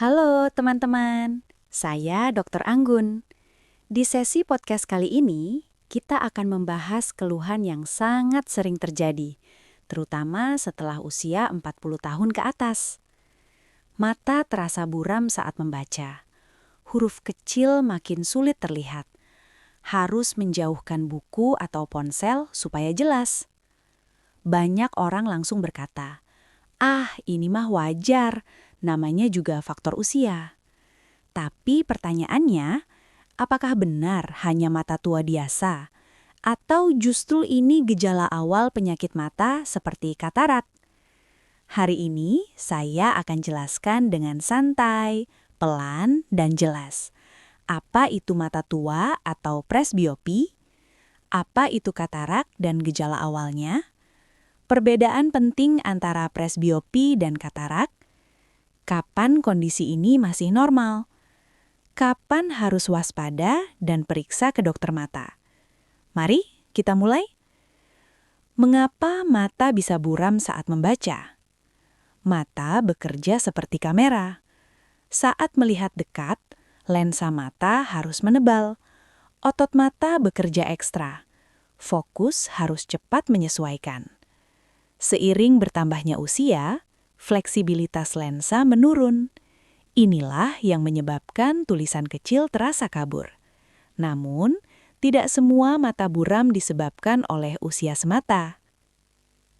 Halo teman-teman, saya Dr. Anggun. Di sesi podcast kali ini, kita akan membahas keluhan yang sangat sering terjadi, terutama setelah usia 40 tahun ke atas. Mata terasa buram saat membaca. Huruf kecil makin sulit terlihat. Harus menjauhkan buku atau ponsel supaya jelas. Banyak orang langsung berkata, "Ah, ini mah wajar. Namanya juga faktor usia." Tapi pertanyaannya, apakah benar hanya mata tua biasa? Atau justru ini gejala awal penyakit mata seperti katarak? Hari ini saya akan jelaskan dengan santai, pelan, dan jelas. Apa itu mata tua atau presbiopi? Apa itu katarak dan gejala awalnya? Perbedaan penting antara presbiopi dan katarak. Kapan kondisi ini masih normal? Kapan harus waspada dan periksa ke dokter mata? Mari kita mulai. Mengapa mata bisa buram saat membaca? Mata bekerja seperti kamera. Saat melihat dekat, lensa mata harus menebal. Otot mata bekerja ekstra. Fokus harus cepat menyesuaikan. Seiring bertambahnya usia, fleksibilitas lensa menurun. Inilah yang menyebabkan tulisan kecil terasa kabur. Namun, tidak semua mata buram disebabkan oleh usia semata.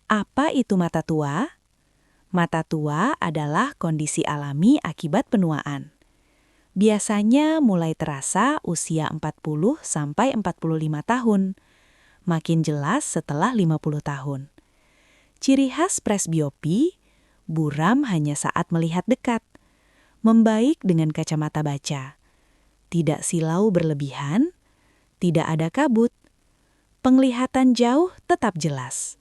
Apa itu mata tua? Mata tua adalah kondisi alami akibat penuaan. Biasanya mulai terasa usia 40–45 tahun. Makin jelas setelah 50 tahun. Ciri khas presbiopi, buram hanya saat melihat dekat. Membaik dengan kacamata baca. Tidak silau berlebihan, tidak ada kabut. Penglihatan jauh tetap jelas.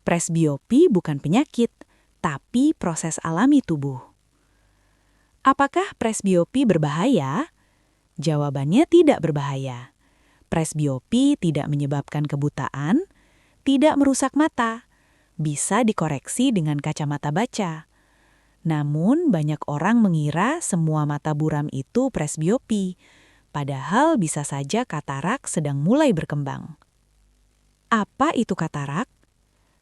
Presbiopi bukan penyakit, tapi proses alami tubuh. Apakah presbiopi berbahaya? Jawabannya tidak berbahaya. Presbiopi tidak menyebabkan kebutaan, tidak merusak mata. Bisa dikoreksi dengan kacamata baca. Namun banyak orang mengira semua mata buram itu presbiopi, padahal bisa saja katarak sedang mulai berkembang. Apa itu katarak?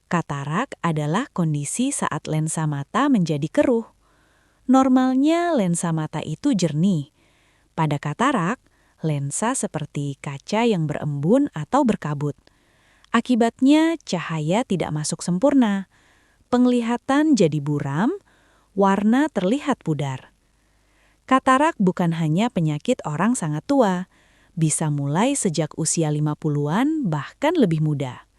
Katarak adalah kondisi saat lensa mata menjadi keruh. Normalnya lensa mata itu jernih. Pada katarak, lensa seperti kaca yang berembun atau berkabut. Akibatnya cahaya tidak masuk sempurna. Penglihatan jadi buram, warna terlihat pudar. Katarak bukan hanya penyakit orang sangat tua, bisa mulai sejak usia 50-an bahkan lebih muda.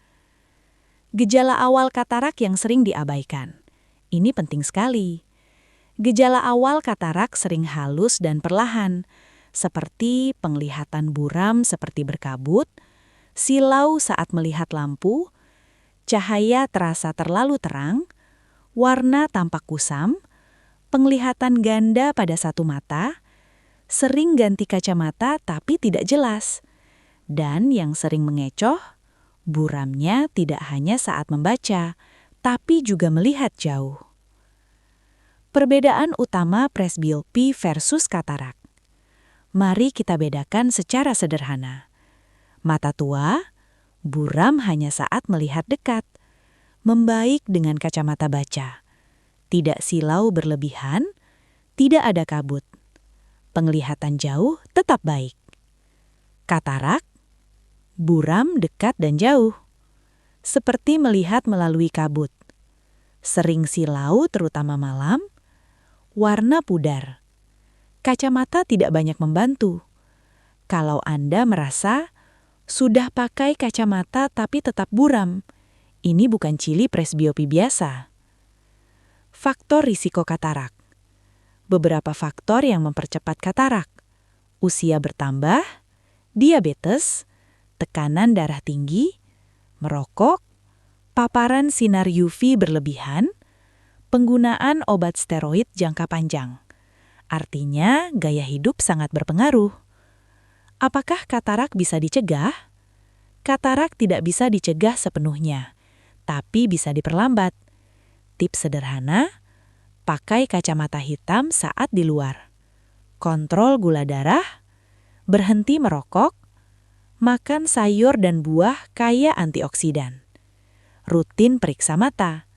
Gejala awal katarak yang sering diabaikan. Ini penting sekali. Gejala awal katarak sering halus dan perlahan, seperti penglihatan buram seperti berkabut, silau saat melihat lampu, cahaya terasa terlalu terang, warna tampak kusam, penglihatan ganda pada satu mata, sering ganti kacamata tapi tidak jelas, dan yang sering mengecoh, buramnya tidak hanya saat membaca, tapi juga melihat jauh. Perbedaan utama presbiopi versus katarak. Mari kita bedakan secara sederhana. Mata tua, buram hanya saat melihat dekat, membaik dengan kacamata baca. Tidak silau berlebihan, tidak ada kabut. Penglihatan jauh tetap baik. Katarak, buram dekat dan jauh. Seperti melihat melalui kabut. Sering silau terutama malam, warna pudar. Kacamata tidak banyak membantu. Kalau Anda merasa sudah pakai kacamata tapi tetap buram, ini bukan ciri presbiopi biasa. Faktor risiko katarak. Beberapa faktor yang mempercepat katarak. Usia bertambah, diabetes, tekanan darah tinggi, merokok, paparan sinar UV berlebihan, penggunaan obat steroid jangka panjang. Artinya, gaya hidup sangat berpengaruh. Apakah katarak bisa dicegah? Katarak tidak bisa dicegah sepenuhnya, tapi bisa diperlambat. Tips sederhana, pakai kacamata hitam saat di luar, kontrol gula darah, berhenti merokok, makan sayur dan buah kaya antioksidan, rutin periksa mata.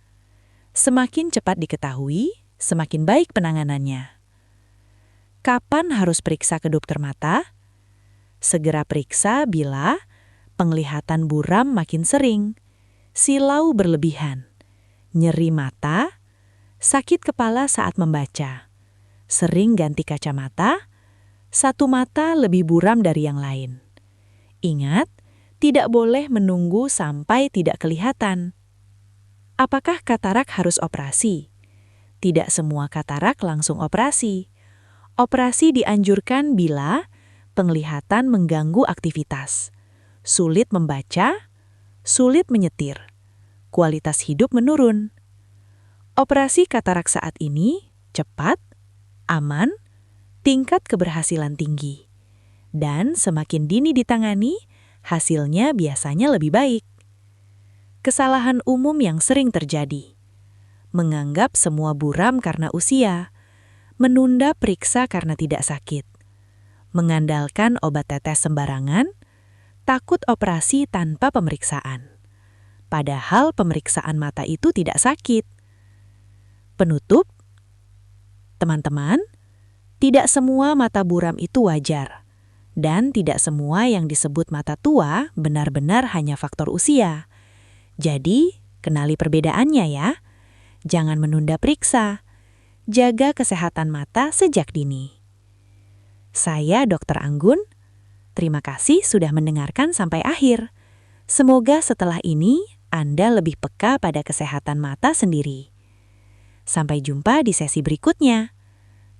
Semakin cepat diketahui, semakin baik penanganannya. Kapan harus periksa ke dokter mata? Segera periksa bila penglihatan buram makin sering, silau berlebihan, nyeri mata, sakit kepala saat membaca, sering ganti kacamata, satu mata lebih buram dari yang lain. Ingat, tidak boleh menunggu sampai tidak kelihatan. Apakah katarak harus operasi? Tidak semua katarak langsung operasi. Operasi dianjurkan bila penglihatan mengganggu aktivitas, sulit membaca, sulit menyetir, kualitas hidup menurun. Operasi katarak saat ini cepat, aman, tingkat keberhasilan tinggi. Dan semakin dini ditangani, hasilnya biasanya lebih baik. Kesalahan umum yang sering terjadi: menganggap semua buram karena usia, menunda periksa karena tidak sakit, mengandalkan obat tetes sembarangan, takut operasi tanpa pemeriksaan. Padahal pemeriksaan mata itu tidak sakit. Penutup, teman-teman, tidak semua mata buram itu wajar. Dan tidak semua yang disebut mata tua benar-benar hanya faktor usia. Jadi, kenali perbedaannya ya. Jangan menunda periksa. Jaga kesehatan mata sejak dini. Saya Dr. Anggun. Terima kasih sudah mendengarkan sampai akhir. Semoga setelah ini Anda lebih peka pada kesehatan mata sendiri. Sampai jumpa di sesi berikutnya.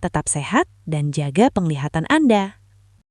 Tetap sehat dan jaga penglihatan Anda.